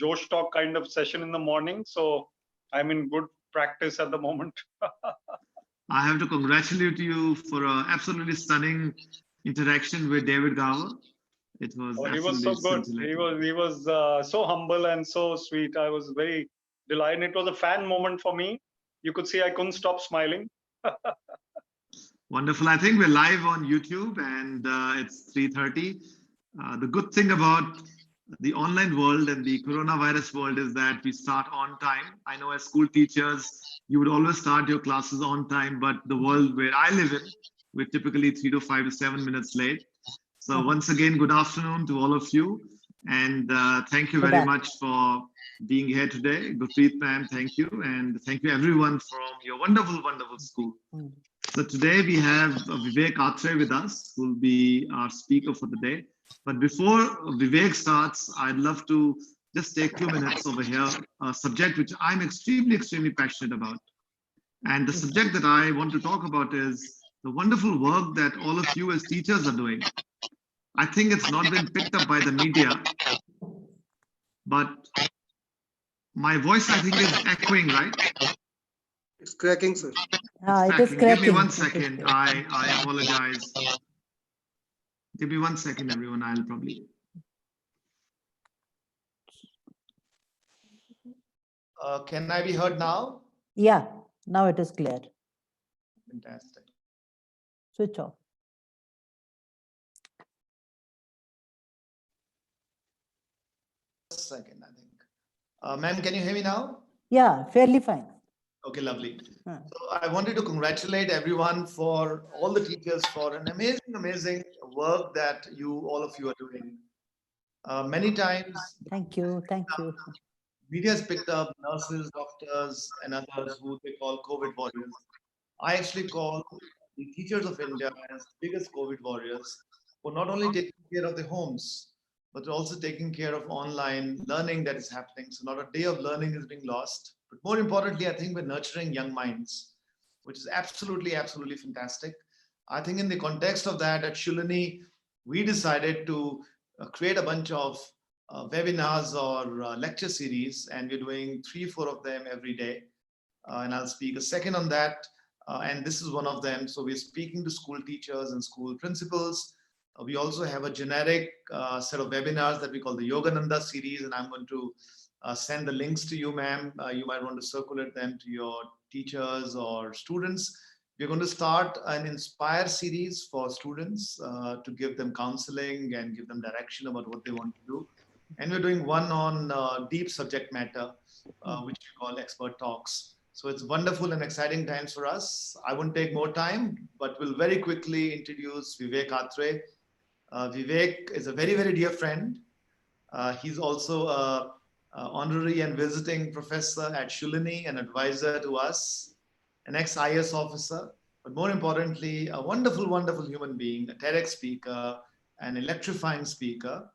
Josh Talk kind of session in the morning. So I'm in good practice at the moment. I have to congratulate you for an absolutely stunning interaction with David Gower. It was He was so absolutely good. scintillating. He was so humble and so sweet. I was very delighted. It was a fan moment for me. You could see I couldn't stop smiling. Wonderful. I think we're live on YouTube and it's 3:30. The good thing about the online world and the coronavirus world is that we start on time. I know as school teachers, you would always start your classes on time, but the world where I live in, we're typically 3 to 5 to 7 minutes late. So once again, good afternoon to all of you. And thank you very much for being here today. Gurpreet ma'am, thank you. And thank you everyone from your wonderful, wonderful school. So today we have Vivek Atray with us, who will be our speaker for the day. But before Vivek starts, I'd love to just take a few minutes over here, a subject which I'm extremely, extremely passionate about. And the subject that I want to talk about is the wonderful work that all of you as teachers are doing. I think it's not been picked up by the media, but my voice, I think, is echoing, right? It's cracking, sir. It is cracking. Give me 1 second. I apologize. Give me 1 second, everyone. I'll probably. Can I be heard now? Yeah, now it is clear. Fantastic. Switch off. Second, I think. Ma'am, can you hear me now? Yeah, fairly fine. Okay, lovely. So I wanted to congratulate everyone for all the teachers for an amazing, amazing work that all of you are doing. Many times, Thank you. Thank you. media has picked up nurses, doctors, and others who they call COVID warriors. I actually call the teachers of India as the biggest COVID warriors for not only taking care of their homes, but also taking care of online learning that is happening. So not a day of learning is being lost. But more importantly, I think we're nurturing young minds, which is absolutely, absolutely fantastic. I think in the context of that, at Shulani, we decided to create a bunch of webinars or lecture series, and we're doing 3-4 of them every day. And I'll speak a second on that. And this is one of them. So we're speaking to school teachers and school principals. We also have a generic set of webinars that we call the Yogananda series, and I'm going to send the links to you, ma'am. You might want to circulate them to your teachers or students. We're going to start an Inspire series for students to give them counseling and give them direction about what they want to do. And we're doing one on deep subject matter, which we call Expert Talks. So it's wonderful and exciting times for us. I won't take more time, but we'll very quickly introduce Vivek Atray. Vivek is a very, very dear friend. He's also an honorary and visiting professor at Shulani, an advisor to us, an ex-IAS officer, but more importantly, a wonderful, wonderful human being, a TEDx speaker, an electrifying speaker.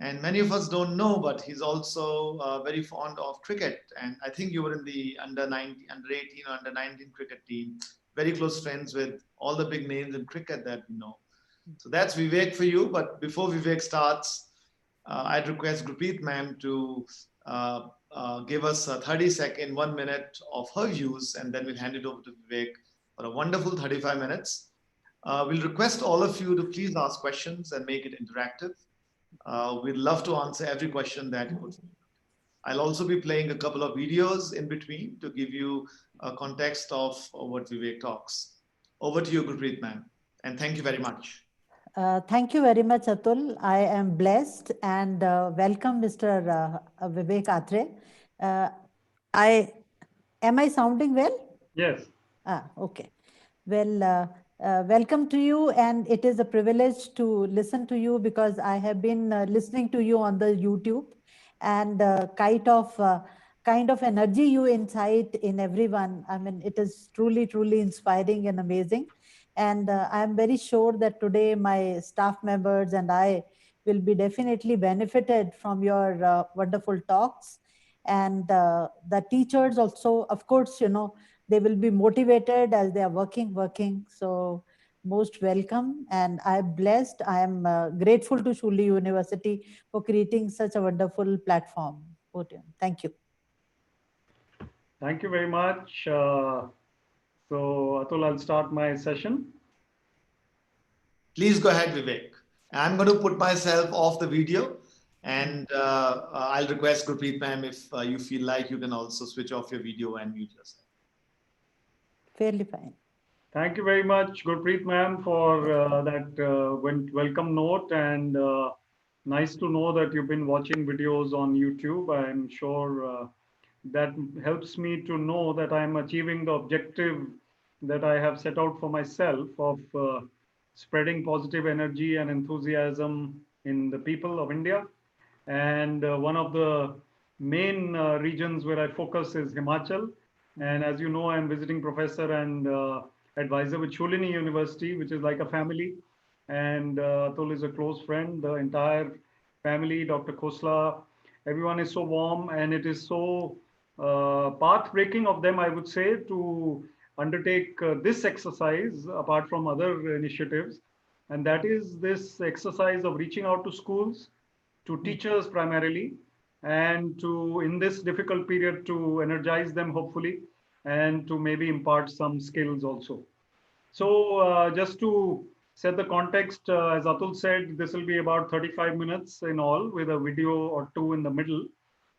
And many of us don't know, but he's also very fond of cricket. And I think you were in the under 18 or under 19 cricket team, very close friends with all the big names in cricket that we know. So that's Vivek for you. But before Vivek starts, I'd request Gurpreet ma'am to give us a 30-second, 1 minute of her views, and then we'll hand it over to Vivek for a wonderful 35 minutes. We'll request all of you to please ask questions and make it interactive. We'd love to answer every question that you put. I'll also be playing a couple of videos in between to give you a context of what Vivek talks. Over to you, Gurpreet ma'am, and thank you very much. Thank you very much, Atul. I am blessed and welcome, Mr. Vivek Atray. Am I sounding well? Yes. Okay. Well, welcome to you, and it is a privilege to listen to you because I have been listening to you on the YouTube, and kind of energy you incite in everyone. I mean, it is truly, truly inspiring and amazing. And I'm very sure that today my staff members and I will be definitely benefited from your wonderful talks. And the teachers also, of course, you know, they will be motivated as they are working. So most welcome. And I'm blessed. I am grateful to Shuli University for creating such a wonderful platform. podium. Thank you. Thank you very much. So Atul, I'll start my session. Please go ahead, Vivek. I'm going to put myself off the video, and I'll request Gurpreet ma'am, if you feel like, you can also switch off your video and mute yourself. Fairly fine. Thank you very much, Gurpreet ma'am, for that welcome note, and nice to know that you've been watching videos on YouTube. I'm sure that helps me to know that I'm achieving the objective that I have set out for myself of spreading positive energy and enthusiasm in the people of India. And one of the main regions where I focus is Himachal. And as you know, I'm visiting professor and advisor with Sholini University, which is like a family. And Atul is a close friend. The entire family, Dr. Khosla, everyone is so warm, and it is so path-breaking of them, I would say, to undertake this exercise apart from other initiatives. And that is this exercise of reaching out to schools, to teachers primarily, and to, in this difficult period, to energize them hopefully, and to maybe impart some skills also. So just to set the context, as Atul said, this will be about 35 minutes in all, with a video or two in the middle.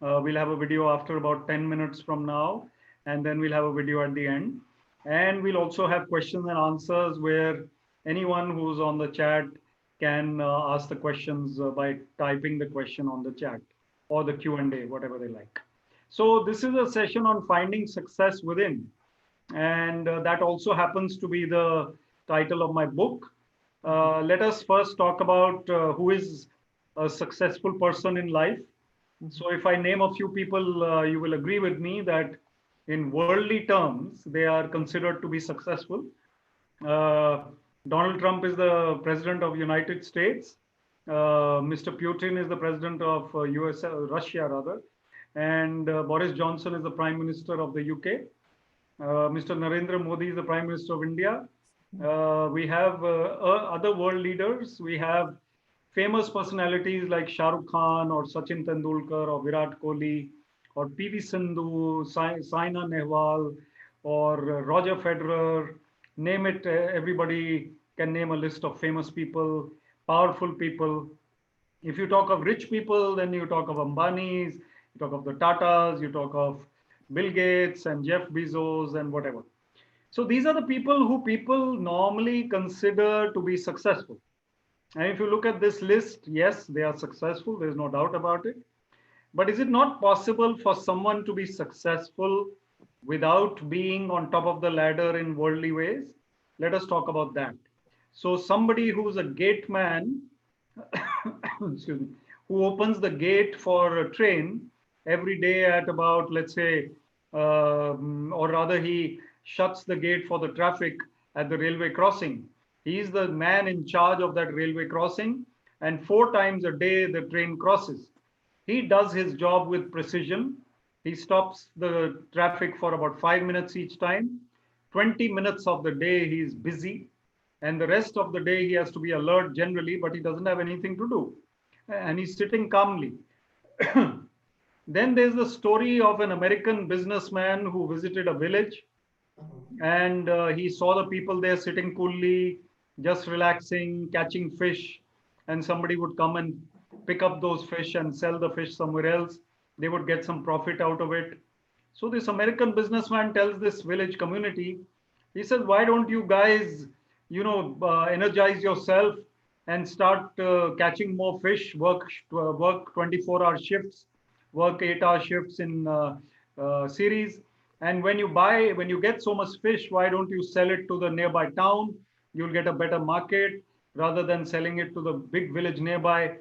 We'll have a video after about 10 minutes from now, and then we'll have a video at the end. And we'll also have questions and answers where anyone who's on the chat can ask the questions by typing the question on the chat or the Q&A, whatever they like. So this is a session on finding success within. And that also happens to be the title of my book. Let us first talk about who is a successful person in life. So if I name a few people, you will agree with me that in worldly terms, they are considered to be successful. Donald Trump is the president of United States. Mr. Putin is the president of Russia rather. And Boris Johnson is the prime minister of the UK. Mr. Narendra Modi is the prime minister of India. We have other world leaders. We have famous personalities like Shah Rukh Khan or Sachin Tendulkar or Virat Kohli or PV Sindhu, Saina Nehwal or Roger Federer. Name it, everybody can name a list of famous people, powerful people. If you talk of rich people, then you talk of Ambanis, you talk of the Tatas, you talk of Bill Gates and Jeff Bezos and whatever. So these are the people who people normally consider to be successful. And if you look at this list, yes, they are successful. There's no doubt about it. But is it not possible for someone to be successful without being on top of the ladder in worldly ways? Let us talk about that. So somebody who's a gate man, excuse me, who opens the gate for a train every day at about, let's say, or rather he shuts the gate for the traffic at the railway crossing. He's the man in charge of that railway crossing, and 4 times a day the train crosses. He does his job with precision. He stops the traffic for about 5 minutes each time. 20 minutes of the day he's busy, and the rest of the day he has to be alert generally, but he doesn't have anything to do. And he's sitting calmly. Then there's the story of an American businessman who visited a village, and he saw the people there sitting coolly, just relaxing, catching fish, and somebody would come and pick up those fish and sell the fish somewhere else. They would get some profit out of it. So this American businessman tells this village community, he says, why don't you guys, energize yourself and start catching more fish, work 24-hour shifts, work 8-hour shifts in series. And when you get so much fish, why don't you sell it to the nearby town? You'll get a better market rather than selling it to the big village nearby.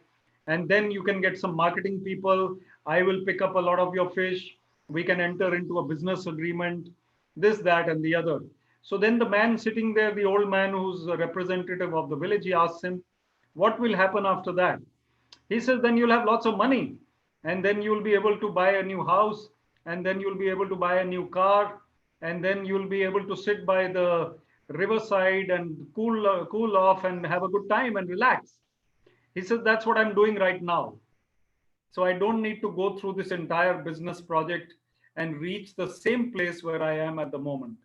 And then you can get some marketing people. I will pick up a lot of your fish. We can enter into a business agreement, this, that, and the other. So then the man sitting there, the old man who's a representative of the village, he asks him, what will happen after that? He says, then you'll have lots of money. And then you'll be able to buy a new house. And then you'll be able to buy a new car. And then you'll be able to sit by the riverside and cool off and have a good time and relax. He says, that's what I'm doing right now. So I don't need to go through this entire business project and reach the same place where I am at the moment.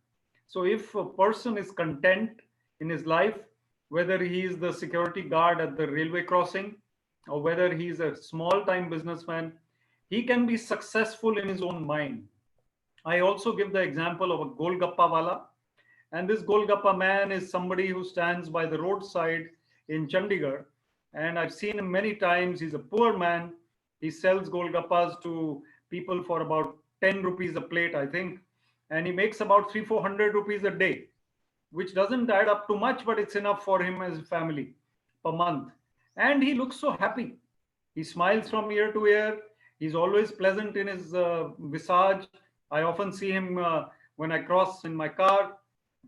So if a person is content in his life, whether he is the security guard at the railway crossing or whether he is a small time businessman, he can be successful in his own mind. I also give the example of a Golgappa wala. And this Golgappa man is somebody who stands by the roadside in Chandigarh. And I've seen him many times. He's a poor man. He sells Golgappas to people for about 10 rupees a plate, I think. And he makes about 300-400 rupees a day, which doesn't add up too much, but it's enough for him as a family per month. And he looks so happy. He smiles from ear to ear. He's always pleasant in his visage. I often see him when I cross in my car,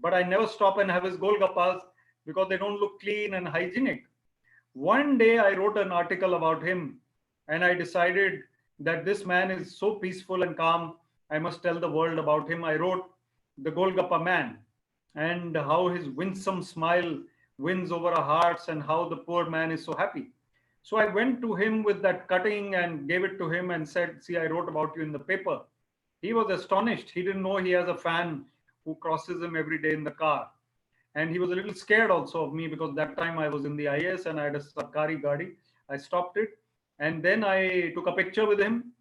but I never stop and have his Golgappas because they don't look clean and hygienic. One day I wrote an article about him and I decided that this man is so peaceful and calm. I must tell the world about him. I wrote The Golgappa Man and how his winsome smile wins over our hearts and how the poor man is so happy. So I went to him with that cutting and gave it to him and said, see, I wrote about you in the paper. He was astonished. He didn't know he has a fan who crosses him every day in the car. And he was a little scared also of me because that time I was in the IAS and I had a Sarkari Gadi. I stopped it and then I took a picture with him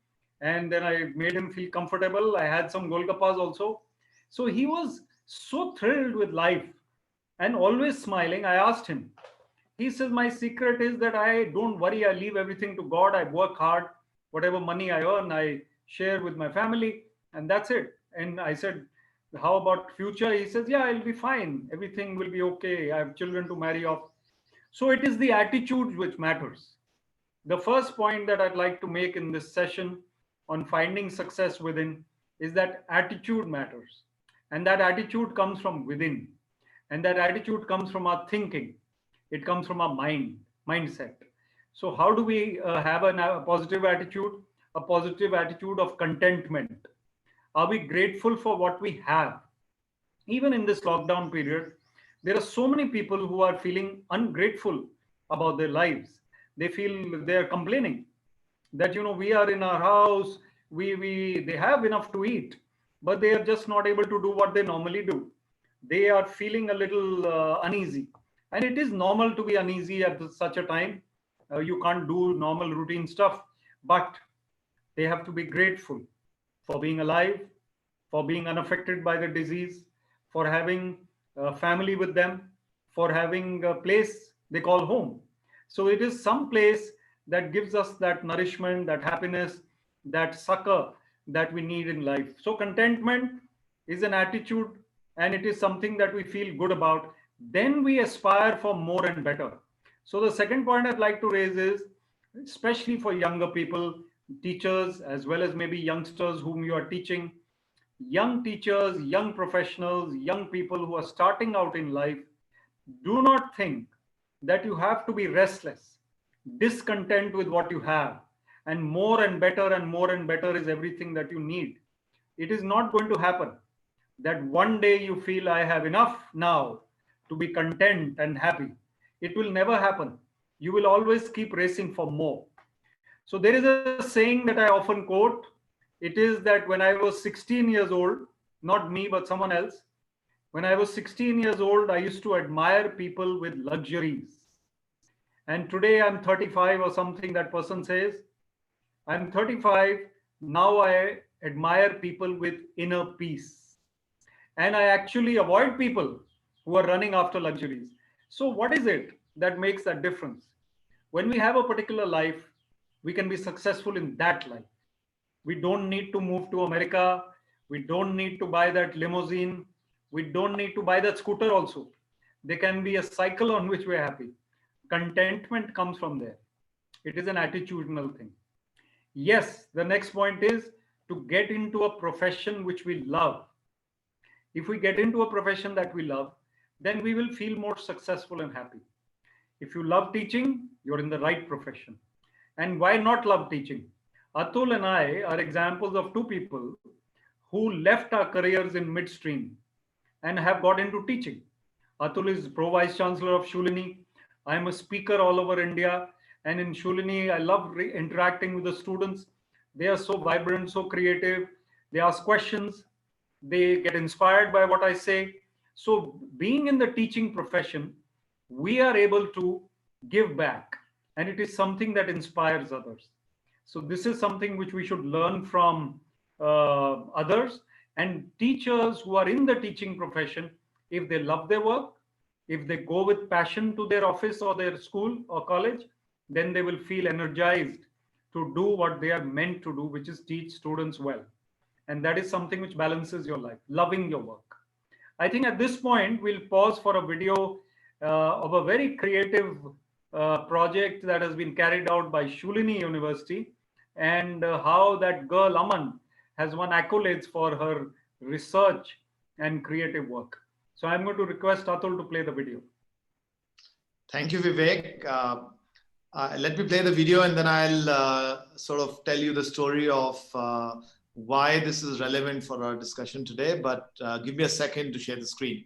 and then I made him feel comfortable. I had some Golgappas also. So he was so thrilled with life and always smiling. I asked him, he says, my secret is that I don't worry. I leave everything to God. I work hard. Whatever money I earn, I share with my family and that's it. And I said, how about future? He says, yeah, I'll be fine. Everything will be okay. I have children to marry off. So it is the attitude which matters. The first point that I'd like to make in this session on finding success within is that attitude matters. And that attitude comes from within. And that attitude comes from our thinking. It comes from our mindset. So how do we have a positive attitude? A positive attitude of contentment. Are we grateful for what we have? Even in this lockdown period, there are so many people who are feeling ungrateful about their lives. They feel they are complaining that, you know, we are in our house, they have enough to eat, but they are just not able to do what they normally do. They are feeling a little uneasy. And it is normal to be uneasy at such a time. You can't do normal routine stuff, but they have to be grateful for being alive, for being unaffected by the disease, for having a family with them, for having a place they call home. So it is some place that gives us that nourishment, that happiness, that succor that we need in life. So contentment is an attitude and it is something that we feel good about. Then we aspire for more and better. So the second point I'd like to raise is, especially for younger people, teachers, as well as maybe youngsters whom you are teaching, young teachers, young professionals, young people who are starting out in life, do not think that you have to be restless, discontent with what you have, and more and better is everything that you need. It is not going to happen that one day you feel I have enough now to be content and happy. It will never happen. You will always keep racing for more. So there is a saying that I often quote. It is that when I was 16 years old, not me, but someone else, when I was 16 years old, I used to admire people with luxuries. And today I'm 35 or something, that person says, I'm 35, now I admire people with inner peace. And I actually avoid people who are running after luxuries. So what is it that makes that difference? When we have a particular life, we can be successful in that life. We don't need to move to America. We don't need to buy that limousine. We don't need to buy that scooter also. There can be a cycle on which we're happy. Contentment comes from there. It is an attitudinal thing. Yes, the next point is to get into a profession which we love. If we get into a profession that we love, then we will feel more successful and happy. If you love teaching, you're in the right profession. And why not love teaching? Atul and I are examples of two people who left our careers in midstream and have got into teaching. Atul is Pro Vice Chancellor of Shulini. I'm a speaker all over India. And in Shulini, I love interacting with the students. They are so vibrant, so creative. They ask questions. They get inspired by what I say. So being in the teaching profession, we are able to give back, and it is something that inspires others. So this is something which we should learn from others. And teachers who are in the teaching profession, if they love their work, if they go with passion to their office or their school or college, then they will feel energized to do what they are meant to do, which is teach students well. And that is something which balances your life, loving your work. I think at this point, we'll pause for a video of a very creative project that has been carried out by Shulini University, and how that girl Aman has won accolades for her research and creative work. So I'm going to request Atul to play the video. Thank you, Vivek. Let me play the video, and then I'll sort of tell you the story of why this is relevant for our discussion today. But give me a second to share the screen.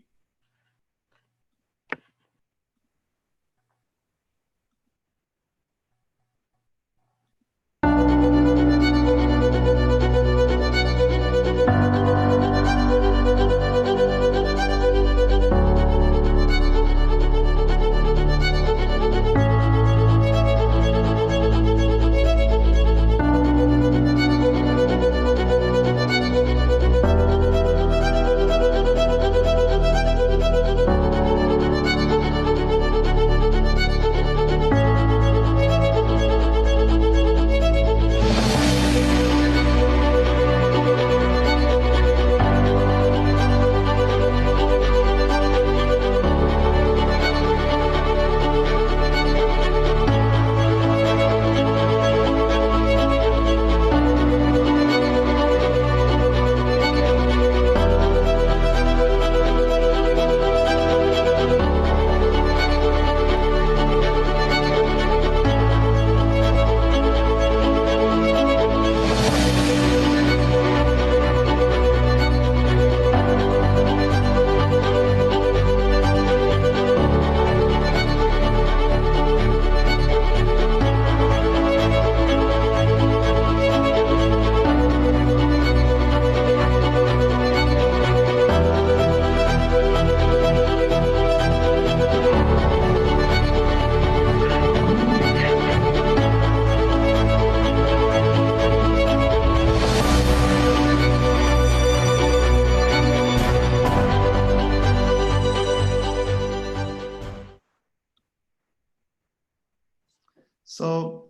So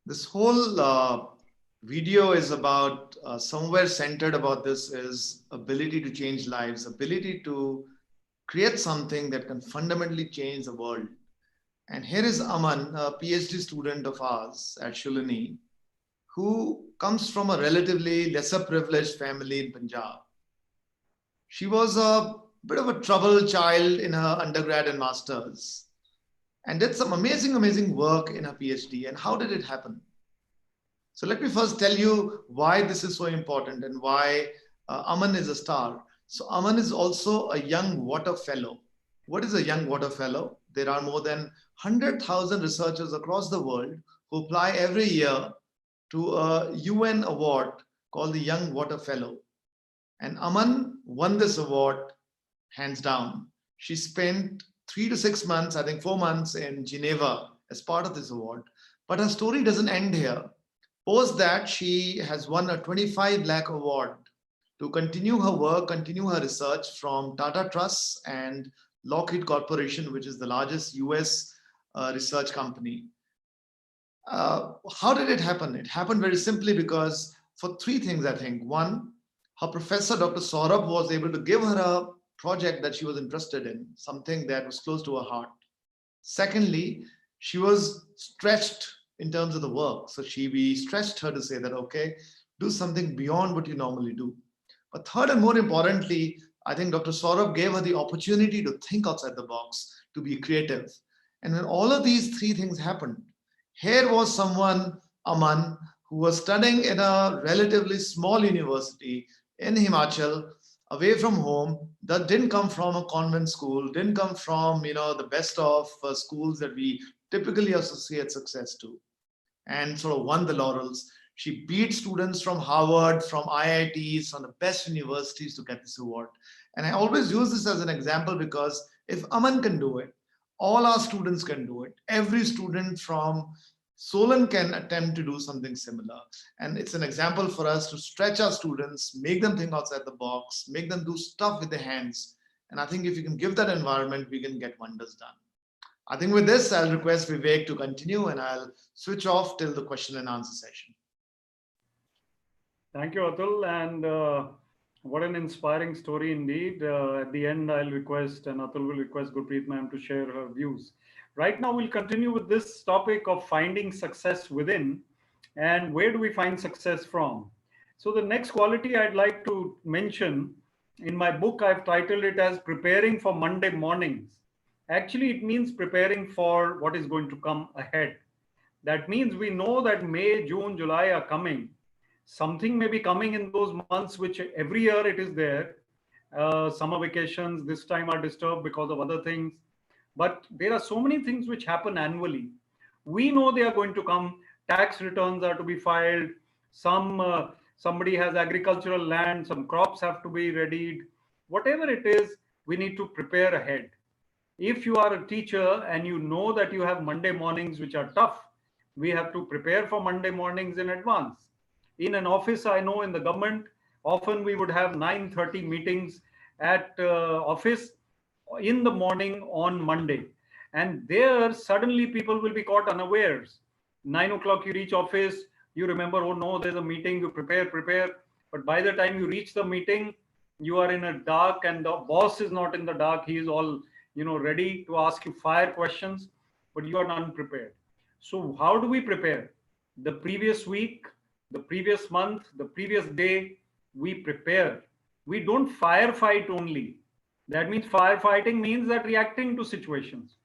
this whole video is about somewhere centered about this is ability to change lives, ability to create something that can fundamentally change the world. And here is Aman, a PhD student of ours at Shulini, who comes from a relatively lesser privileged family in Punjab. She was a bit of a troubled child in her undergrad and masters, and did some amazing work in her PhD. And how did it happen? So let me first tell you why this is so important and why Aman is a star. So Aman is also a Young Water Fellow. What is a Young Water Fellow? There are more than 100,000 researchers across the world who apply every year to a UN award called the Young Water Fellow. And Aman won this award hands down. She spent 3 to 6 months, I think 4 months in Geneva as part of this award. But her story doesn't end here. Post that, she has won a 25 lakh award to continue her work, continue her research from Tata Trust and Lockheed Corporation, which is the largest US research company. How did it happen? It happened very simply because for 3 things, I think. One, her professor, Dr. Saurabh, was able to give her a project that she was interested in, something that was close to her heart. Secondly, she was stretched in terms of the work. So we stretched her to say that, okay, do something beyond what you normally do. But third and more importantly, I think Dr. Saurabh gave her the opportunity to think outside the box, to be creative. And when all of these 3 things happened, here was someone, Aman, who was studying in a relatively small university in Himachal, away from home, that didn't come from a convent school, didn't come from, the best of schools that we typically associate success to, and sort of won the laurels. She beat students from Harvard, from IITs, from the best universities to get this award. And I always use this as an example because if Aman can do it, all our students can do it. Every student from Solon can attempt to do something similar. And it's an example for us to stretch our students, make them think outside the box, make them do stuff with their hands. And I think if you can give that environment, we can get wonders done. I think with this, I'll request Vivek to continue and I'll switch off till the question and answer session. Thank you, Atul. And what an inspiring story indeed. At the end, I'll request, and Atul will request Gurpreet ma'am to share her views. Right now, we'll continue with this topic of finding success within, and where do we find success from? So the next quality I'd like to mention, in my book, I've titled it as Preparing for Monday Mornings. Actually, it means preparing for what is going to come ahead. That means we know that May, June, July are coming. Something may be coming in those months, which every year it is there. Summer vacations this time are disturbed because of other things. But there are so many things which happen annually. We know they are going to come. Tax returns are to be filed. Somebody has agricultural land. Some crops have to be readied. Whatever it is, we need to prepare ahead. If you are a teacher and you know that you have Monday mornings which are tough, we have to prepare for Monday mornings in advance. In an office, I know in the government, often we would have 9:30 meetings at office in the morning on Monday. And there suddenly people will be caught unawares. 9 o'clock you reach office, you remember, oh no, there's a meeting, you prepare. But by the time you reach the meeting, you are in a dark and the boss is not in the dark. He is all ready to ask you fire questions, but you are unprepared. So how do we prepare? The previous week, the previous month, the previous day, we prepare. We don't firefight only. That means firefighting means that reacting to situations.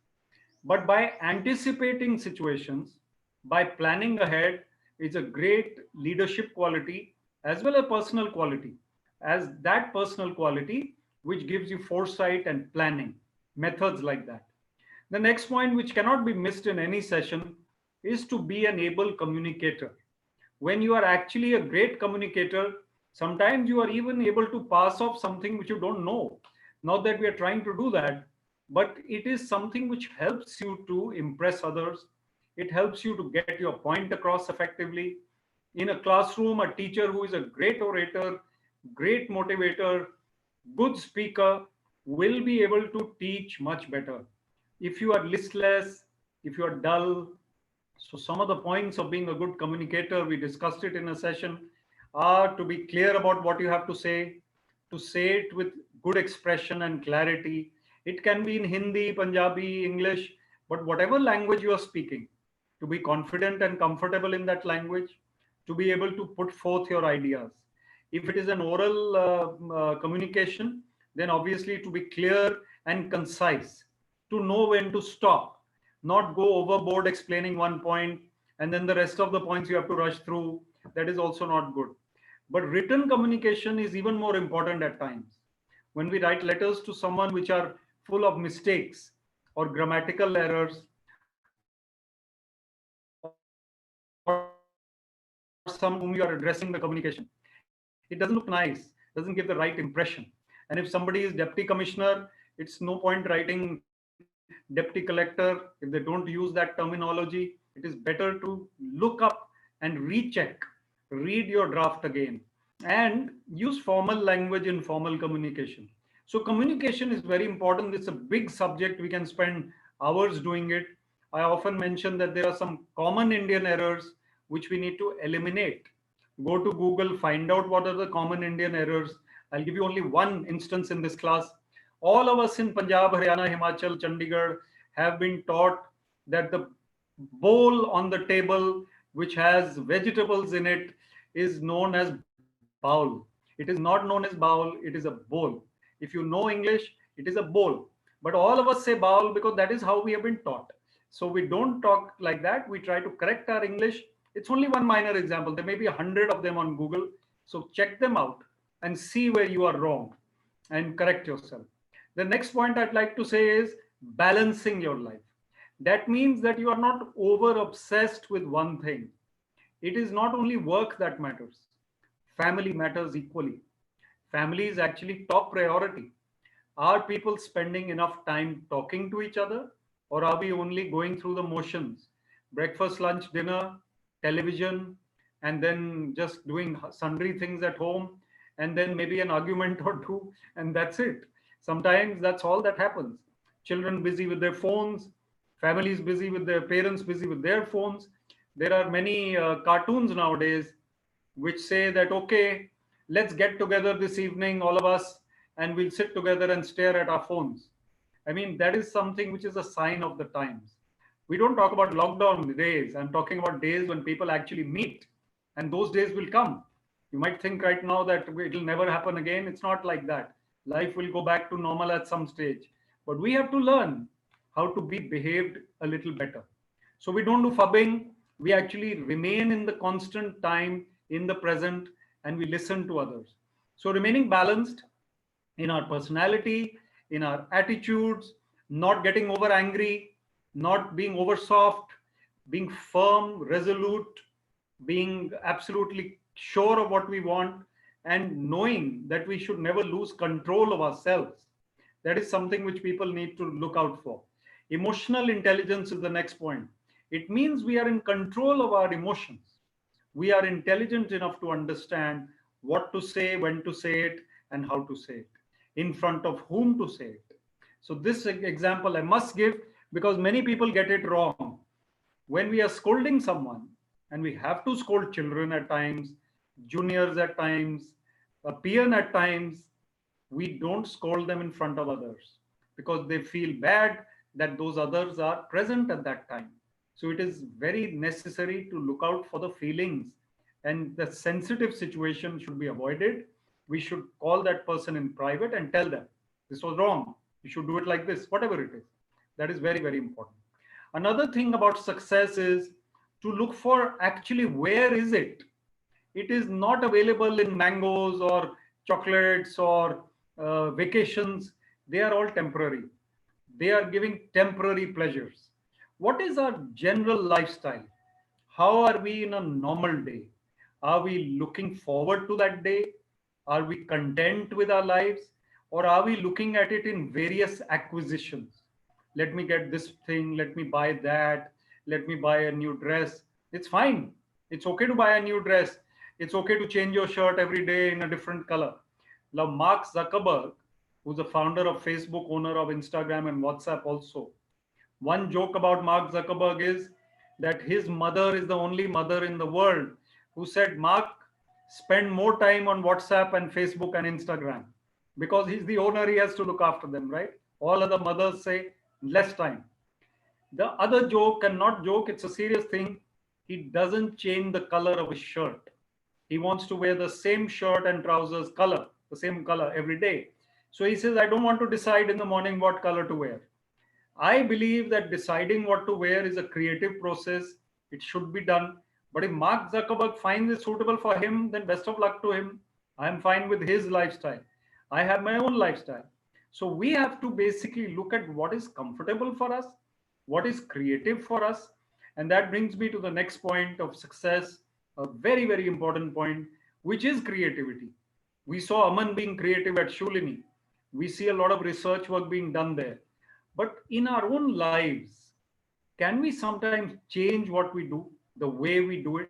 But by anticipating situations, by planning ahead, is a great leadership quality as well as personal quality. As that personal quality, which gives you foresight and planning. Methods like that. The next point, which cannot be missed in any session, is to be an able communicator. When you are actually a great communicator, sometimes you are even able to pass off something which you don't know. Not that we are trying to do that, but it is something which helps you to impress others. It helps you to get your point across effectively. In a classroom, a teacher who is a great orator, great motivator, good speaker, will be able to teach much better. If you are listless, if you are dull, so some of the points of being a good communicator, we discussed it in a session, are to be clear about what you have to say it with good expression and clarity. It can be in Hindi, Punjabi, English, but whatever language you are speaking, to be confident and comfortable in that language, to be able to put forth your ideas. If it is an oral communication, then obviously to be clear and concise, to know when to stop, not go overboard explaining one point and then the rest of the points you have to rush through. That is also not good. But written communication is even more important at times. When we write letters to someone which are full of mistakes or grammatical errors, or some whom you are addressing the communication, it doesn't look nice, doesn't give the right impression. And if somebody is deputy commissioner, it's no point writing deputy collector if they don't use that terminology. It is better to look up and recheck, read your draft again, and use formal language in formal communication. So communication is very important. It's a big subject. We can spend hours doing it. I often mention that there are some common Indian errors which we need to eliminate. Go to Google, find out what are the common Indian errors. I'll give you only one instance in this class. All of us in Punjab, Haryana, Himachal, Chandigarh have been taught that the bowl on the table which has vegetables in it is known as bowl. It is not known as bowl, it is a bowl. If you know English, it is a bowl. But all of us say bowl because that is how we have been taught. So we don't talk like that. We try to correct our English. It's only one minor example. There may be 100 of them on Google. So check them out and see where you are wrong and correct yourself. The next point I'd like to say is balancing your life. That means that you are not over obsessed with one thing. It is not only work that matters. Family matters equally. Family is actually top priority. Are people spending enough time talking to each other, or are we only going through the motions? Breakfast, lunch, dinner, television, and then just doing sundry things at home, and then maybe an argument or two, and that's it. Sometimes that's all that happens. Children busy with their phones, families busy with their parents, busy with their phones. There are many cartoons nowadays which say that, okay, let's get together this evening, all of us, and we'll sit together and stare at our phones. I mean, that is something which is a sign of the times. We don't talk about lockdown days. I'm talking about days when people actually meet, and those days will come. You might think right now that it'll never happen again. It's not like that. Life will go back to normal at some stage. But we have to learn how to be behaved a little better. So we don't do fubbing. We actually remain in the constant time, in the present, and we listen to others. So remaining balanced in our personality, in our attitudes, not getting over angry, not being over soft, being firm, resolute, being absolutely sure of what we want, and knowing that we should never lose control of ourselves. That is something which people need to look out for. Emotional intelligence is the next point. It means we are in control of our emotions. We are intelligent enough to understand what to say, when to say it, and how to say it, in front of whom to say it. So, this example I must give because many people get it wrong. When we are scolding someone, and we have to scold children at times, juniors at times, a peon at times, we don't scold them in front of others because they feel bad that those others are present at that time. So it is very necessary to look out for the feelings, and the sensitive situation should be avoided. We should call that person in private and tell them this was wrong. You should do it like this, whatever it is. That is very, very important. Another thing about success is to look for actually where is it. It is not available in mangoes or chocolates or vacations. They are all temporary. They are giving temporary pleasures. What is our general lifestyle? How are we in a normal day? Are we looking forward to that day? Are we content with our lives? Or are we looking at it in various acquisitions? Let me get this thing, let me buy that, let me buy a new dress. It's fine. It's okay to buy a new dress. It's okay to change your shirt every day in a different color. Now, Mark Zuckerberg, who's the founder of Facebook, owner of Instagram and WhatsApp also, one joke about Mark Zuckerberg is that his mother is the only mother in the world who said, Mark, spend more time on WhatsApp and Facebook and Instagram because he's the owner, he has to look after them, right? All other mothers say, less time. The other joke, and not joke, it's a serious thing. He doesn't change the color of his shirt. He wants to wear the same shirt and trousers color, the same color every day. So he says, I don't want to decide in the morning what color to wear. I believe that deciding what to wear is a creative process. It should be done. But if Mark Zuckerberg finds it suitable for him, then best of luck to him. I'm fine with his lifestyle. I have my own lifestyle. So we have to basically look at what is comfortable for us, what is creative for us. And that brings me to the next point of success, a very, very important point, which is creativity. We saw Aman being creative at Shulini. We see a lot of research work being done there. But in our own lives, can we sometimes change what we do, the way we do it?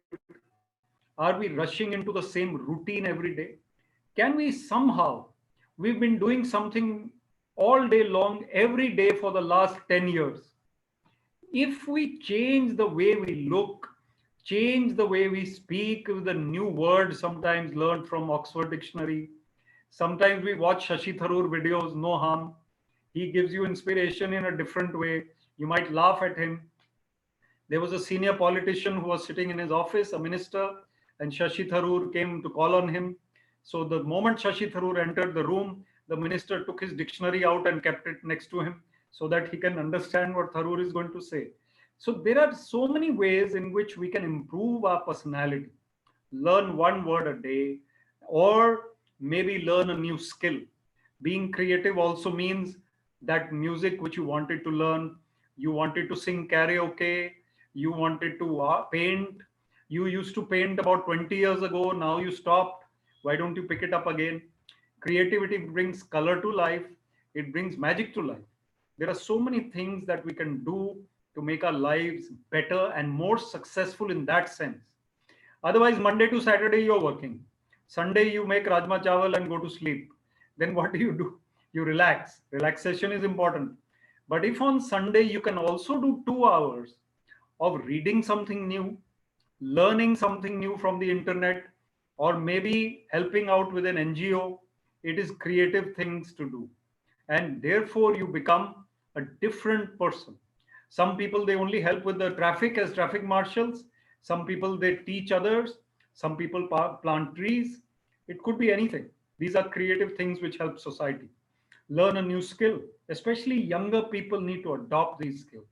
Are we rushing into the same routine every day? Can we somehow, we've been doing something all day long, every day for the last 10 years. If we change the way we look, change the way we speak with a new word sometimes learned from Oxford Dictionary, sometimes we watch Shashi Tharoor videos, no harm. He gives you inspiration in a different way. You might laugh at him. There was a senior politician who was sitting in his office, a minister, and Shashi Tharoor came to call on him. So the moment Shashi Tharoor entered the room, the minister took his dictionary out and kept it next to him so that he can understand what Tharoor is going to say. So there are so many ways in which we can improve our personality. Learn one word a day, or maybe learn a new skill. Being creative also means that music which you wanted to learn, you wanted to sing karaoke, you wanted to paint, you used to paint about 20 years ago, now you stopped. Why don't you pick it up again? Creativity brings color to life, it brings magic to life. There are so many things that we can do to make our lives better and more successful in that sense. Otherwise, Monday to Saturday, you're working. Sunday, you make Rajma Chawal and go to sleep. Then what do? You relax. Relaxation is important. But if on Sunday, you can also do 2 hours of reading something new, learning something new from the internet, or maybe helping out with an NGO, it is creative things to do. And therefore, you become a different person. Some people, they only help with the traffic as traffic marshals. Some people, they teach others. Some people plant trees. It could be anything. These are creative things which help society. Learn a new skill. Especially younger people need to adopt these skills.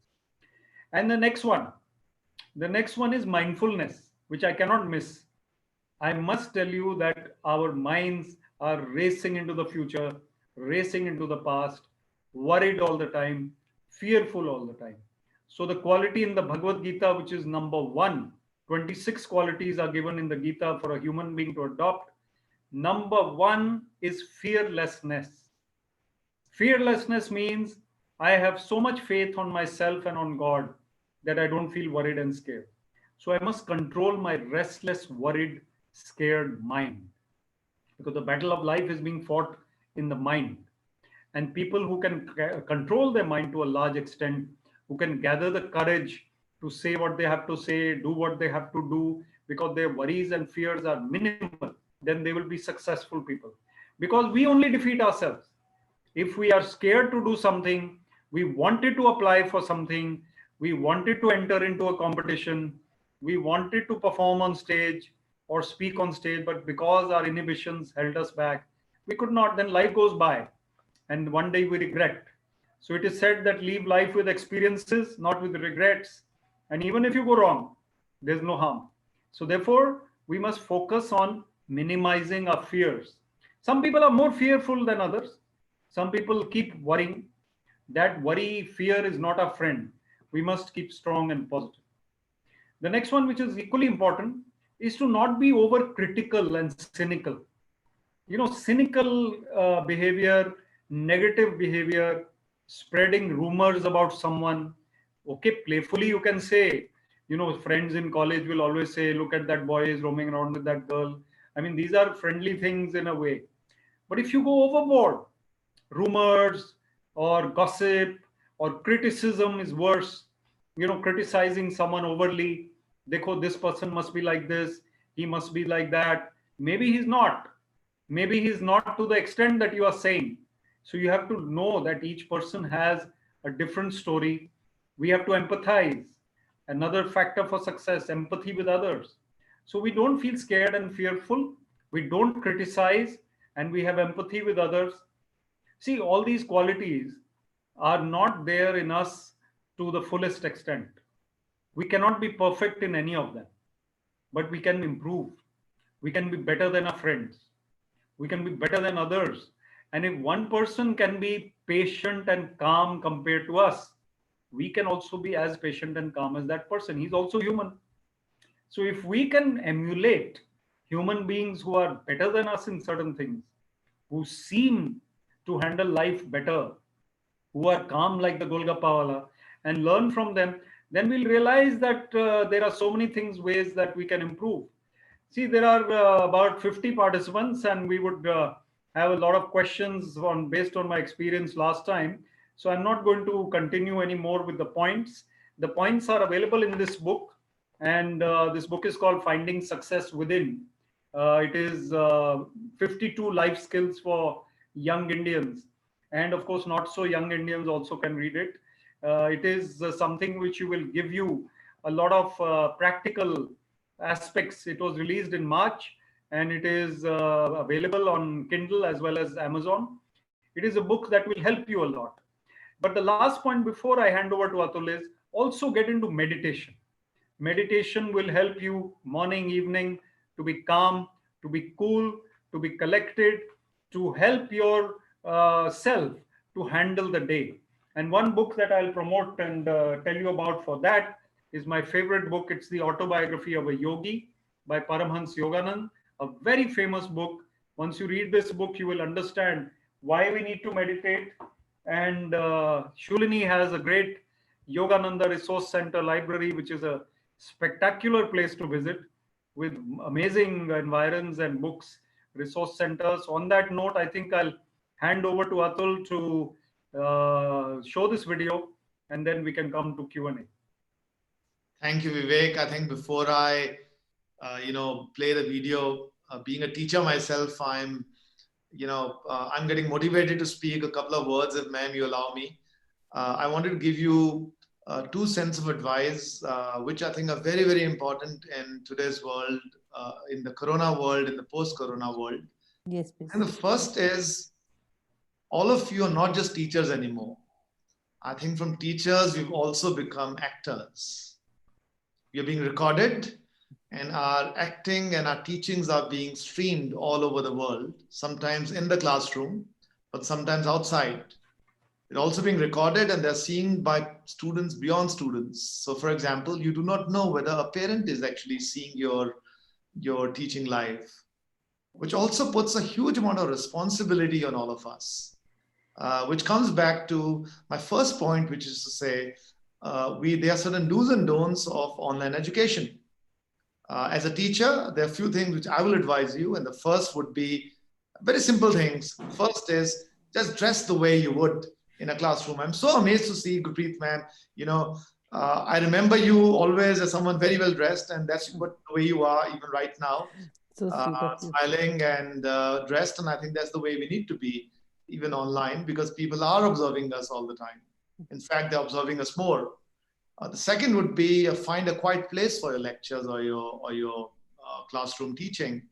And the next one is mindfulness, which I cannot miss. I must tell you that our minds are racing into the future, racing into the past, worried all the time, fearful all the time. So the quality in the Bhagavad Gita, which is number one, 26 qualities are given in the Gita for a human being to adopt. Number one is fearlessness. Fearlessness means I have so much faith on myself and on God that I don't feel worried and scared. So I must control my restless, worried, scared mind, because the battle of life is being fought in the mind. And people who can control their mind to a large extent, who can gather the courage to say what they have to say, do what they have to do, because their worries and fears are minimal, then they will be successful people. Because we only defeat ourselves. If we are scared to do something, we wanted to apply for something, we wanted to enter into a competition, we wanted to perform on stage or speak on stage, but because our inhibitions held us back, we could not. Then life goes by and one day we regret. So it is said that live life with experiences, not with regrets. And even if you go wrong, there's no harm. So therefore, we must focus on minimizing our fears. Some people are more fearful than others. Some people keep worrying. That worry, fear is not our friend. We must keep strong and positive. The next one, which is equally important, is to not be overcritical and cynical. Cynical behavior, negative behavior, spreading rumors about someone. Okay, playfully you can say, friends in college will always say, look at that boy is roaming around with that girl. I mean, these are friendly things in a way. But if you go overboard, rumors or gossip or criticism is worse. Criticizing someone overly. Dekho, this person must be like this, he must be like that. Maybe he's not. Maybe he's not to the extent that you are saying. So you have to know that each person has a different story. We have to empathize. Another factor for success, empathy with others. So we don't feel scared and fearful. We don't criticize, and we have empathy with others. See, all these qualities are not there in us to the fullest extent. We cannot be perfect in any of them, but we can improve. We can be better than our friends. We can be better than others. And if one person can be patient and calm compared to us, we can also be as patient and calm as that person. He's also human. So if we can emulate human beings who are better than us in certain things, who seem to handle life better, who are calm like the Golgappawala, and learn from them, then we'll realize that there are so many ways that we can improve. See, there are about 50 participants, and we would have a lot of questions based on my experience last time. So I'm not going to continue anymore with the points. The points are available in this book, and this book is called Finding Success Within. It is 52 life skills for young Indians. And of course, not so young Indians also can read it. It is something which will give you a lot of practical aspects. It was released in March, and it is available on Kindle as well as Amazon. It is a book that will help you a lot. But the last point before I hand over to Atul is also get into meditation. Meditation will help you morning, evening, to be calm, to be cool, to be collected, to help your self to handle the day. And one book that I'll promote and tell you about for that is my favorite book. It's the autobiography of a yogi by Paramhans Yoganand, a very famous book. Once you read this book, you will understand why we need to meditate. And Shulini has a great Yogananda Resource Center library, which is a spectacular place to visit with amazing environs and books, resource centers. On that note, I think I'll hand over to Atul to show this video, and then we can come to Q&A. Thank you, Vivek. I think before I, play the video, being a teacher myself, I'm getting motivated to speak a couple of words, if ma'am, you allow me. I wanted to give you two cents of advice, which I think are very, very important in today's world, in the Corona world, in the post-Corona world. Yes, please. And the first is, all of you are not just teachers anymore. I think from teachers, we've also become actors. We are being recorded, and our acting and our teachings are being streamed all over the world, sometimes in the classroom, but sometimes outside. They're also being recorded, and they're seen by students beyond students. So for example, you do not know whether a parent is actually seeing your teaching live, which also puts a huge amount of responsibility on all of us, which comes back to my first point, which is to say, there are certain do's and don'ts of online education. As a teacher, there are a few things which I will advise you. And the first would be very simple things. First is just dress the way you would in a classroom. I'm so amazed to see, Gurpreet, man, I remember you always as someone very well dressed, and that's the way you are even right now. So sweet of you. Smiling and dressed. And I think that's the way we need to be, even online, because people are observing us all the time. In fact, they're observing us more. The second would be find a quiet place for your lectures or your classroom teaching.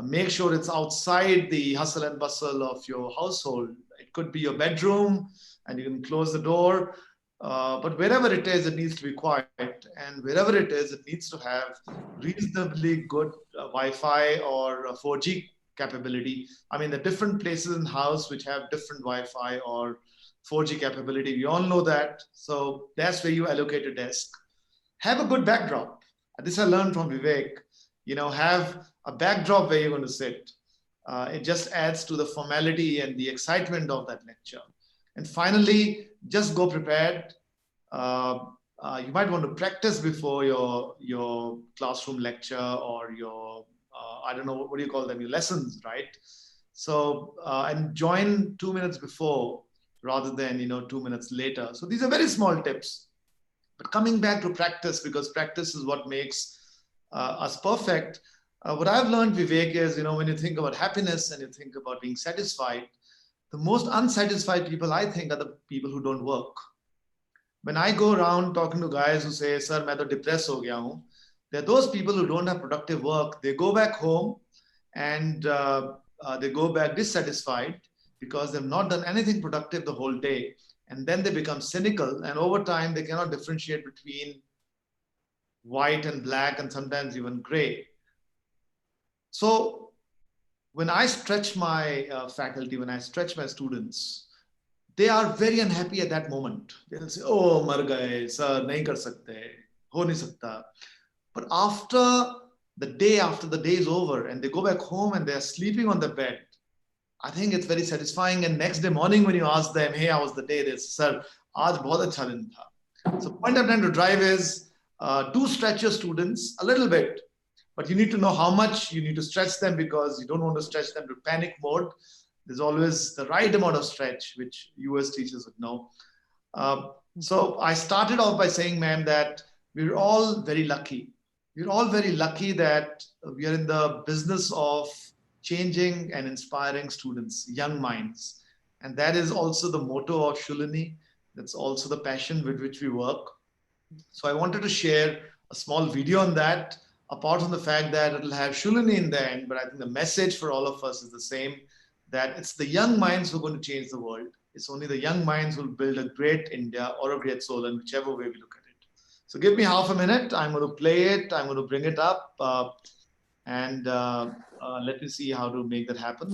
Make sure it's outside the hustle and bustle of your household. It could be your bedroom, and you can close the door. But wherever it is, it needs to be quiet. And wherever it is, it needs to have reasonably good Wi-Fi or 4G capability. I mean, the different places in the house which have different Wi-Fi or 4G capability, we all know that. So that's where you allocate a desk. Have a good backdrop. This I learned from Vivek. Have a backdrop where you're going to sit. It just adds to the formality and the excitement of that lecture. And finally, just go prepared. You might want to practice before your classroom lecture or your, I don't know, what do you call them, your lessons, right? So, and join 2 minutes before rather than, 2 minutes later. So these are very small tips. But coming back to practice, because practice is what makes us perfect. What I've learned, Vivek, is, when you think about happiness and you think about being satisfied, the most unsatisfied people, I think, are the people who don't work. When I go around talking to guys who say, "Sir, main to depressed ho gaya hu," there are those people who don't have productive work. They go back home and they go back dissatisfied because they've not done anything productive the whole day. And then they become cynical. And over time, they cannot differentiate between white and black and sometimes even gray. So when I stretch my faculty, when I stretch my students, they are very unhappy at that moment. They'll say, "Oh, mar gaye, sir, nahi kar sakte, ho nahi sakta." But after the day is over and they go back home and they're sleeping on the bed, I think it's very satisfying. And next day morning, when you ask them, "Hey, how was the day?" They say, "Sir, aaj bahut acha din tha." So point I'm trying to drive is do stretch your students a little bit, but you need to know how much you need to stretch them, because you don't want to stretch them to panic mode. There's always the right amount of stretch, which you as teachers would know. So I started off by saying, ma'am, that we're all very lucky. We're all very lucky that we are in the business of changing and inspiring students, young minds. And that is also the motto of Shulini. That's also the passion with which we work. So I wanted to share a small video on that, apart from the fact that it'll have Shulini in the end, but I think the message for all of us is the same, that it's the young minds who are going to change the world. It's only the young minds who will build a great India or a great soul, in whichever way we look at it. So give me half a minute. I'm going to play it. I'm going to bring it up. And let me see how to make that happen.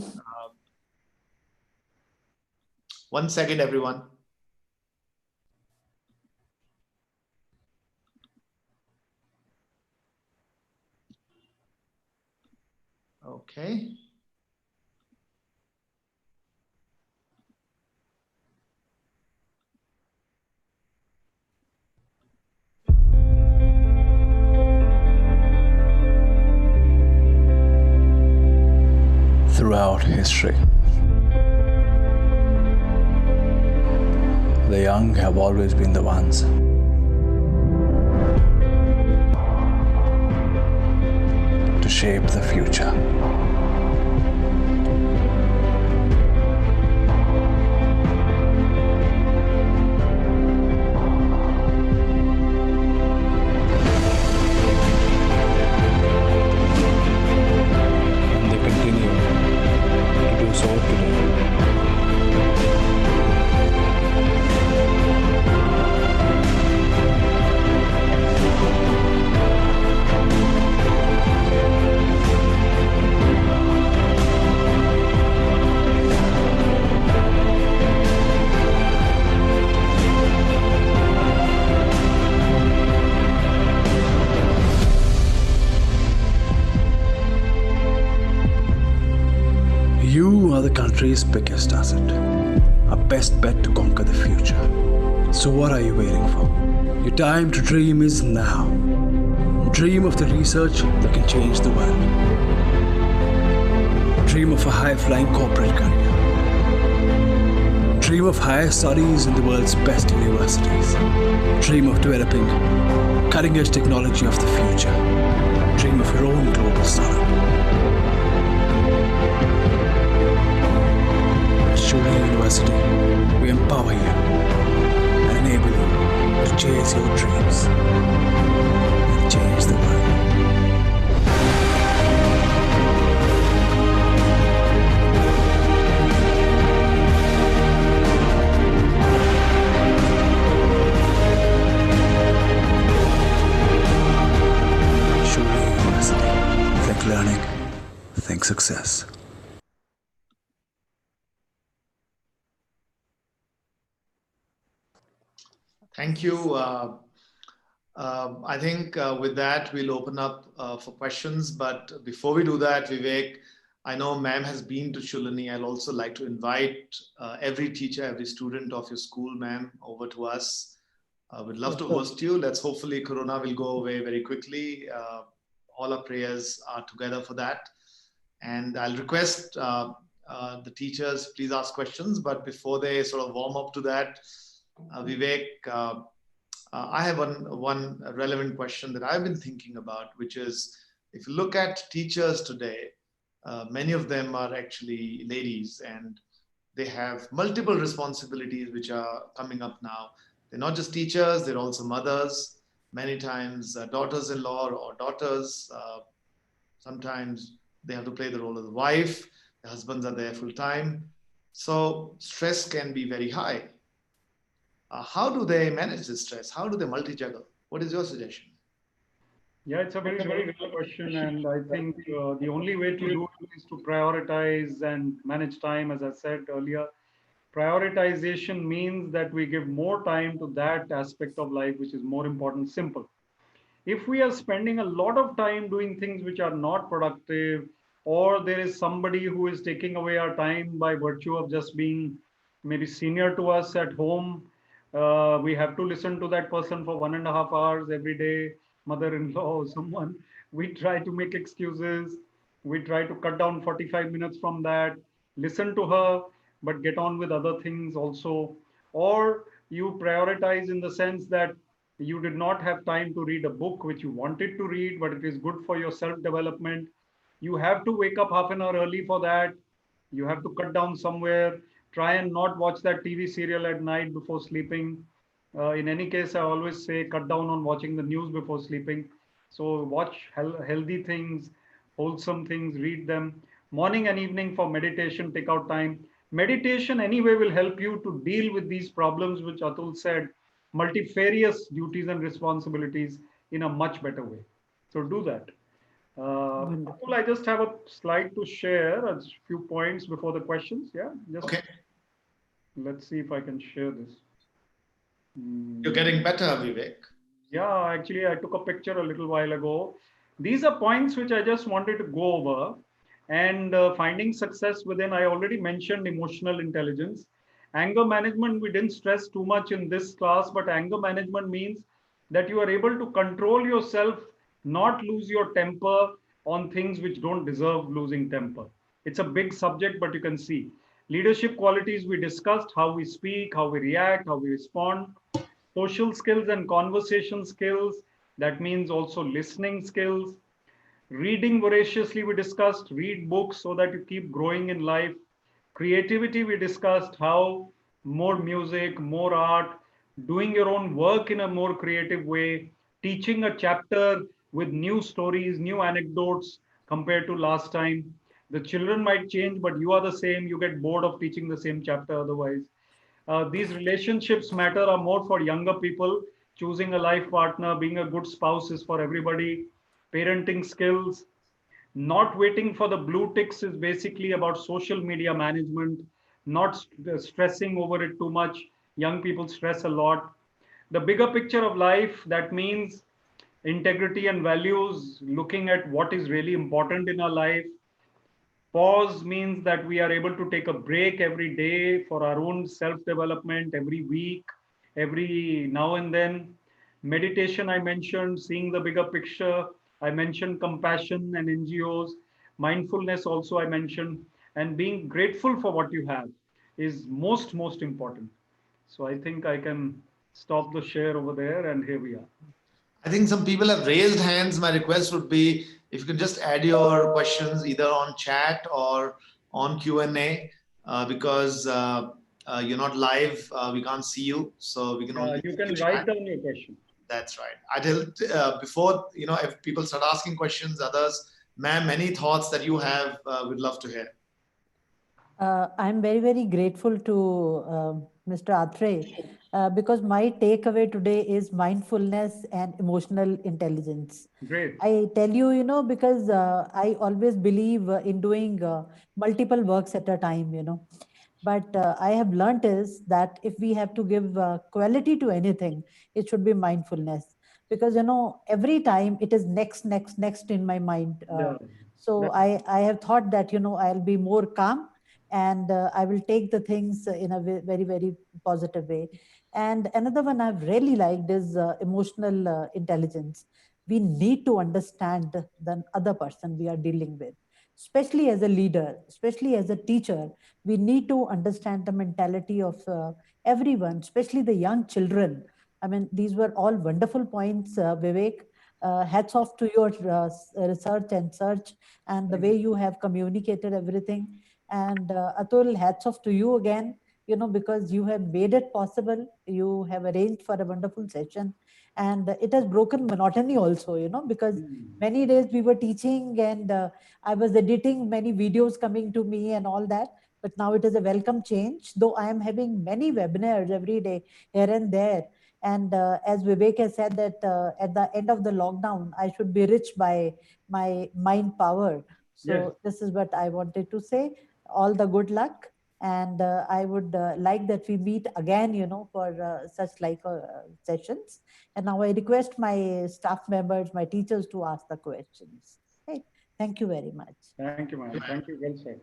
1 second, everyone. Okay. Throughout history, the young have always been the ones to shape the future. And they continue to do so today. You are the country's biggest asset, a best bet to conquer the future. So what are you waiting for? Your time to dream is now. Dream of the research that can change the world. Dream of a high-flying corporate career. Dream of higher studies in the world's best universities. Dream of developing cutting-edge technology of the future. Dream of your own global startup. At Shuri University, we empower you and enable you to chase your dreams and change the world. Shuri University. Think learning, think success. Thank you. I think with that, we'll open up for questions. But before we do that, Vivek, I know ma'am has been to Shulani. I'd also like to invite every teacher, every student of your school, ma'am, over to us. We'd love to host you. Let's hopefully Corona will go away very quickly. All our prayers are together for that. And I'll request the teachers, please ask questions. But before they sort of warm up to that, Vivek, I have one relevant question that I've been thinking about, which is, if you look at teachers today, many of them are actually ladies, and they have multiple responsibilities which are coming up now. They're not just teachers, they're also mothers, many times daughters-in-law or daughters. Sometimes they have to play the role of the wife, the husbands are there full time. So stress can be very high. How do they manage this stress? How do they multi-juggle? What is your suggestion? Yeah, it's a very good question, and I think the only way to do it is to prioritize and manage time. As I said earlier, prioritization means that we give more time to that aspect of life which is more important. Simple. If we are spending a lot of time doing things which are not productive, or there is somebody who is taking away our time by virtue of just being maybe senior to us at home, we have to listen to that person for 1.5 hours every day, mother-in-law or someone. We try to make excuses. We try to cut down 45 minutes from that, listen to her, but get on with other things also. Or you prioritize in the sense that you did not have time to read a book which you wanted to read, but it is good for your self-development. You have to wake up half an hour early for that. You have to cut down somewhere. Try and not watch that TV serial at night before sleeping. In any case, I always say cut down on watching the news before sleeping. So watch healthy things, wholesome things, read them. Morning and evening for meditation, take out time. Meditation anyway will help you to deal with these problems, which Atul said, multifarious duties and responsibilities in a much better way. So do that. Atul, I just have a slide to share, a few points before the questions. Yeah, just Okay. Let's see if I can share this. You're getting better, Vivek. Yeah, actually, I took a picture a little while ago. These are points which I just wanted to go over. And finding success within, I already mentioned emotional intelligence. Anger management, we didn't stress too much in this class, but anger management means that you are able to control yourself, not lose your temper on things which don't deserve losing temper. It's a big subject, but you can see. Leadership qualities we discussed, how we speak, how we react, how we respond. Social skills and conversation skills, that means also listening skills. Reading voraciously, we discussed, read books so that you keep growing in life. Creativity, we discussed how more music, more art, doing your own work in a more creative way, teaching a chapter with new stories, new anecdotes compared to last time. The children might change, but you are the same. You get bored of teaching the same chapter otherwise. These relationships matter are more for younger people. Choosing a life partner, being a good spouse is for everybody. Parenting skills, not waiting for the blue ticks is basically about social media management, not stressing over it too much. Young people stress a lot. The bigger picture of life, that means integrity and values, looking at what is really important in our life. Pause means that we are able to take a break every day for our own self development, every week, every now and then. Meditation, I mentioned, seeing the bigger picture. I mentioned compassion and NGOs. Mindfulness, also, I mentioned. And being grateful for what you have is most important. So I think I can stop the share over there, and here we are. I think some people have raised hands. My request would be if you can just add your questions either on chat or on Q&A because you're not live. We can't see you, so we can only You see can your write chat. down your question. That's right. Adil, before if people start asking questions, others, ma'am, many thoughts that you have, we'd love to hear. I'm very grateful to Mr. Atray because my takeaway today is mindfulness and emotional intelligence. Great. I tell you, because I always believe in doing multiple works at a time. But I have learned is that if we have to give quality to anything, it should be mindfulness. Because every time it is next in my mind. Yeah. So I have thought that I'll be more calm and I will take the things in a very positive way. And another one I've really liked is emotional intelligence. We need to understand the other person we are dealing with, especially as a leader, especially as a teacher. We need to understand the mentality of everyone, especially the young children. I mean, these were all wonderful points, Vivek. Hats off to your research and search and the way you have communicated everything. And Atul, hats off to you again, because you have made it possible. You have arranged for a wonderful session. And it has broken monotony also, because many days we were teaching and I was editing many videos coming to me and all that. But now it is a welcome change, though I am having many webinars every day here and there. And as Vivek has said that at the end of the lockdown, I should be rich by my mind power. So Yes. this is what I wanted to say. All the good luck. And I would like that we meet again, for such sessions. And now I request my staff members, my teachers to ask the questions. Right. Thank you very much. Thank you, ma'am. Thank you. Well said.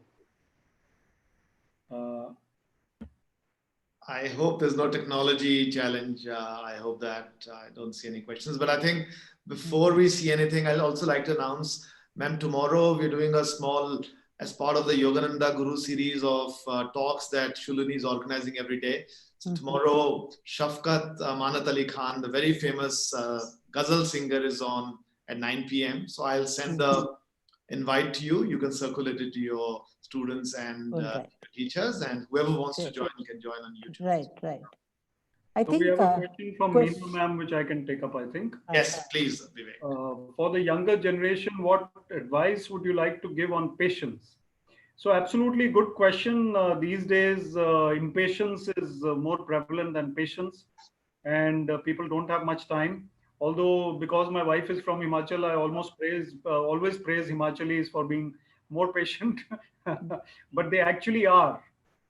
I hope there's no technology challenge. I hope that I don't see any questions. But I think before we see anything, I'll also like to announce, ma'am, tomorrow we're doing a small, as part of the Yogananda Guru series of talks that Shuluni is organizing every day. So tomorrow, Shafqat Manat Ali Khan, the very famous ghazal singer, is on at 9 p.m. So I'll send the invite to you. You can circulate it to your students and teachers, and whoever wants to join can join on YouTube. Right. I So think we have a question from Meena ma'am, which I can take up, I think. Yes, please, Vivek. For the younger generation, what advice would you like to give on patience? So absolutely good question. These days, impatience is more prevalent than patience, and people don't have much time. Although, because my wife is from Himachal, I always praise Himachalis for being more patient. But they actually are.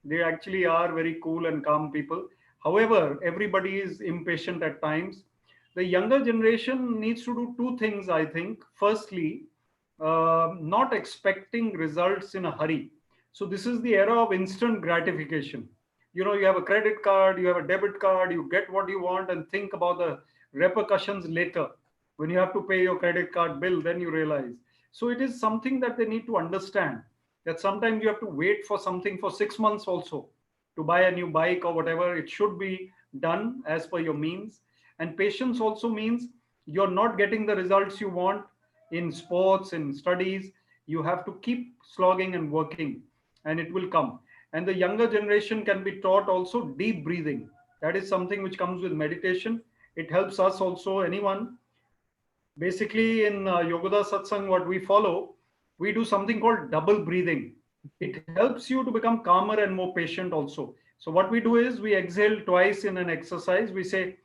They actually are very cool and calm people. However, everybody is impatient at times. The younger generation needs to do two things, I think. Firstly, not expecting results in a hurry. So this is the era of instant gratification. You know, you have a credit card, you have a debit card, you get what you want and think about the repercussions later. When you have to pay your credit card bill, then you realize. So it is something that they need to understand, that sometimes you have to wait for something for 6 months also to buy a new bike or whatever. It should be done as per your means. And patience also means you're not getting the results you want in sports, in studies. You have to keep slogging and working, and it will come. And the younger generation can be taught also deep breathing. That is something which comes with meditation. It helps us also, anyone. Basically, in Yogoda Satsang, what we follow, we do something called double breathing. It helps you to become calmer and more patient also. So what we do is we exhale twice in an exercise. We say,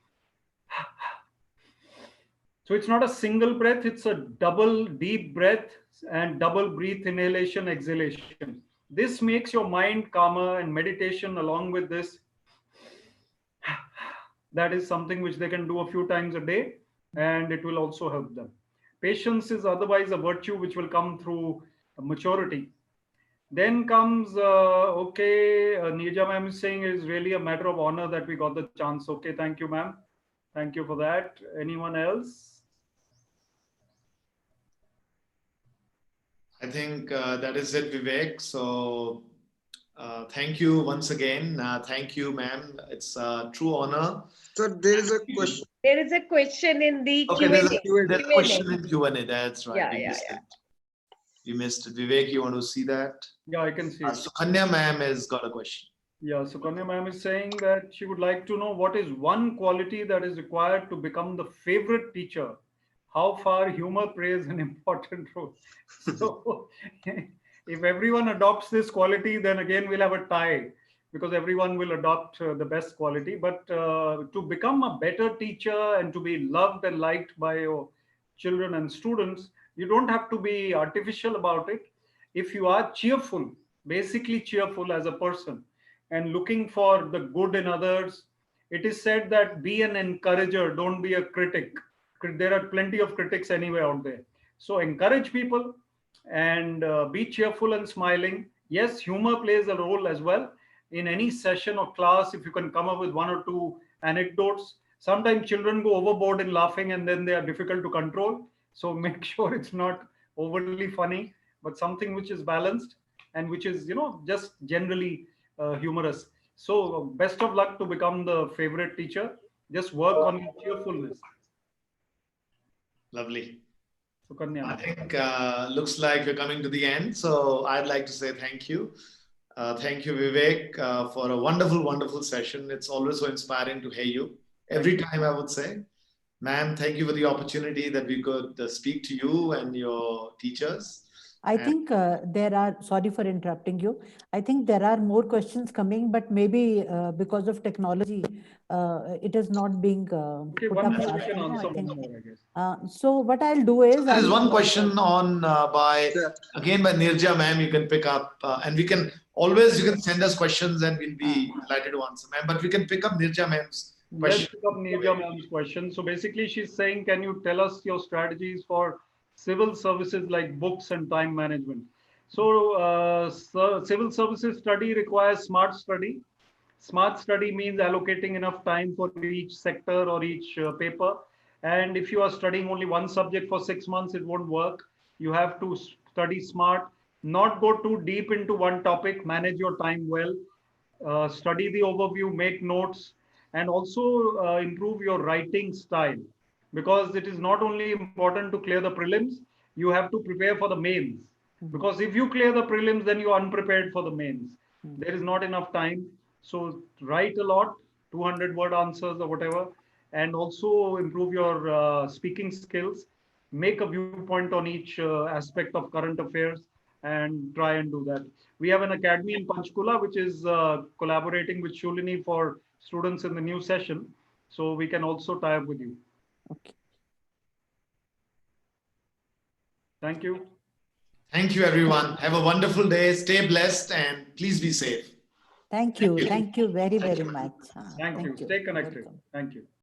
so it's not a single breath, it's a double deep breath and double breath, inhalation, exhalation. This makes your mind calmer, and meditation along with this, that is something which they can do a few times a day, and it will also help them. Patience is otherwise a virtue which will come through maturity. Then comes, Neerja ma'am is saying it is really a matter of honor that we got the chance. Okay, thank you, ma'am. Thank you for that. Anyone else? I think that is it, Vivek. So thank you once again. Thank you, ma'am. It's a true honor. Sir, there is a question. There is a question in the Okay, Q&A. there's a question in Q&A. That's right. Yeah, we yeah, missed yeah. it. You missed it. Vivek, you want to see that? Yeah, I can see it. Sukanya ma'am has got a question. Yeah, Sukanya ma'am is saying that she would like to know what is one quality that is required to become the favorite teacher. How far humor plays an important role. So if everyone adopts this quality, then again we'll have a tie, because everyone will adopt the best quality. But to become a better teacher and to be loved and liked by your children and students, you don't have to be artificial about it. If you are cheerful, basically cheerful as a person, and looking for the good in others, it is said that be an encourager, don't be a critic. There are plenty of critics anyway out there. So encourage people and be cheerful and smiling. Yes, humor plays a role as well. In any session or class, if you can come up with one or two anecdotes, sometimes children go overboard in laughing and then they are difficult to control. So make sure it's not overly funny, but something which is balanced and which is, just generally humorous. So best of luck to become the favorite teacher. Just work on your cheerfulness. Lovely. Sukanya. I think looks like we're coming to the end. So I'd like to say thank you. Thank you, Vivek, for a wonderful, wonderful session. It's always so inspiring to hear you. Every time, I would say. Ma'am, thank you for the opportunity that we could speak to you and your teachers. I think there are, sorry for interrupting you. I think there are more questions coming, but maybe because of technology, it is not being Okay, put one up more we fast can enough, answer I think. one more, I guess. So what I'll do is... There is one question on by Neerja ma'am, you can pick up and we can always, you can send us questions and we'll be delighted to answer, ma'am. But we can pick up Neerja ma'am's question. Let's pick up Neerja ma'am's question. So basically she's saying, can you tell us your strategies for civil services like books and time management? So civil services study requires smart study. Smart study means allocating enough time for each sector or each paper. And if you are studying only one subject for 6 months, it won't work. You have to study smart, not go too deep into one topic, manage your time well, study the overview, make notes, and also improve your writing style. Because it is not only important to clear the prelims, you have to prepare for the mains. Because if you clear the prelims, then you are unprepared for the mains. There is not enough time. So write a lot, 200-word answers or whatever, and also improve your speaking skills. Make a viewpoint on each aspect of current affairs and try and do that. We have an academy in Panchkula, which is collaborating with Shulini for students in the new session. So we can also tie up with you. Okay. Thank you. Thank you, everyone. Have a wonderful day. Stay blessed and please be safe. Thank you. Thank you very, very much. Thank you. Stay connected. Welcome. Thank you.